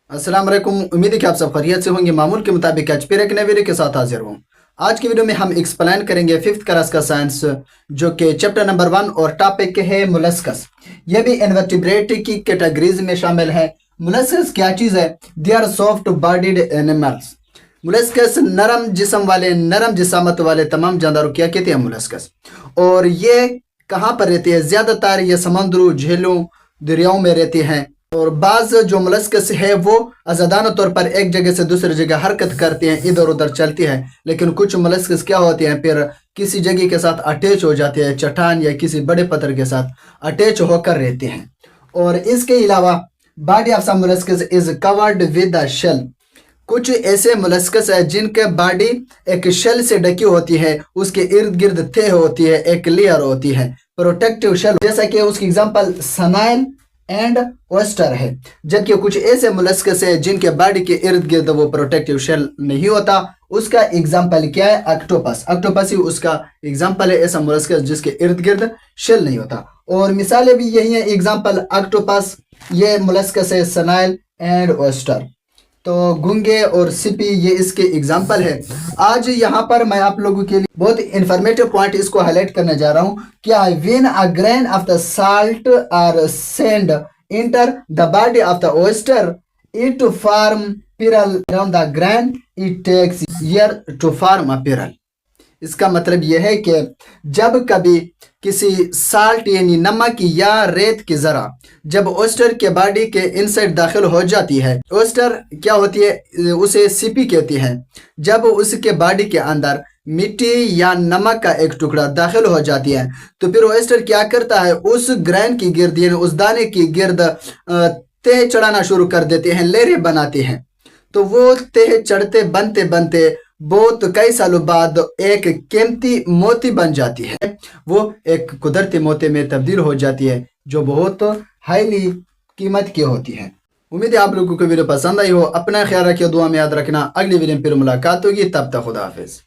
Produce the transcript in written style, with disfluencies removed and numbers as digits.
अस्सलाम वालेकुम। उम्मीद है कि आप सब खैरियत से होंगे। मामूल के मुताबिक आज फिर एक नए वीडियो के साथ हाजिर हूँ। आज की वीडियो में हम एक्सप्लेन करेंगे 5th क्लास का साइंस, जो कि चैप्टर नंबर 1 और टॉपिक है मोलस्कस। यह भी इनवर्टिब्रेट की कैटेगरीज में शामिल है। मोलस्कस क्या चीज़ है? They are soft bodied animals. Molluscs नरम जिस्म वाले, नरम जिसामत वाले तमाम जानदारों क्या कहते हैं मोलस्कस। और ये कहाँ पर रहती है? ज़्यादातर ये समुद्रों, झीलों, दरियाओं में रहती हैं। और बाज़ जो मोलस्कस है वो आज़ादाना तौर पर एक जगह से दूसरी जगह हरकत करती हैं, इधर उधर चलती है। लेकिन कुछ मोलस्कस क्या होती हैं, फिर किसी जगह के साथ अटैच हो जाती है, चट्टान या किसी बड़े पत्थर के साथ अटैच होकर रहते हैं। और इसके अलावा body of some molluscs is covered with a shell. कुछ ऐसे मोलस्कस है जिनके बॉडी एक शेल से ढकी होती है, उसके इर्द गिर्द थे होती है, एक लेयर होती है, प्रोटेक्टिव शेल। जैसा कि उसकी एग्जांपल सनाइल एंड ऑयस्टर है। जबकि कुछ ऐसे मोलस्कस है जिनके बॉडी के इर्द गिर्द वो प्रोटेक्टिव शेल नहीं होता। उसका एग्जांपल क्या है? ऑक्टोपस। ऑक्टोपस ही उसका एग्जांपल है, ऐसा मोलस्कस जिसके इर्द गिर्द शेल नहीं होता। और मिसालें भी यही है, एग्जांपल ऑक्टोपस, ये मोलस्कस है, सनाइल एंड ऑयस्टर। तो गुंगे और सिपी ये इसके एग्जाम्पल है। आज यहाँ पर मैं आप लोगों के लिए बहुत इंफॉर्मेटिव पॉइंट इसको हाईलाइट करने जा रहा हूँ। क्या when a grain of the salt और sand enter the body of the oyster it form pearl around the grain, it takes year to form a pearl. इसका मतलब यह है कि जब कभी किसी साल्ट यानी नमक या रेत की जरा जब oyster के बॉडी के इनसाइड दाखिल हो जाती है, oyster क्या होती है, उसे सीपी कहती हैं। जब उसके बॉडी के अंदर मिट्टी या नमक का एक टुकड़ा दाखिल हो जाती है तो फिर oyster क्या करता है, उस ग्रेन की गिर्द यानी उस दाने की गिर्द तह चढ़ाना शुरू कर देते हैं, लेयरें बनाते हैं। तो वो तह चढ़ते बनते बनते बहुत कई सालों बाद एक कीमती मोती बन जाती है। वो एक कुदरती मोती में तब्दील हो जाती है जो बहुत हाईली कीमत की होती है। उम्मीद है आप लोगों को वीडियो पसंद आई हो। अपना ख्याल रखिए, दुआ में याद रखना। अगली वीडियो में फिर मुलाकात होगी, तब तक खुदा हाफिज।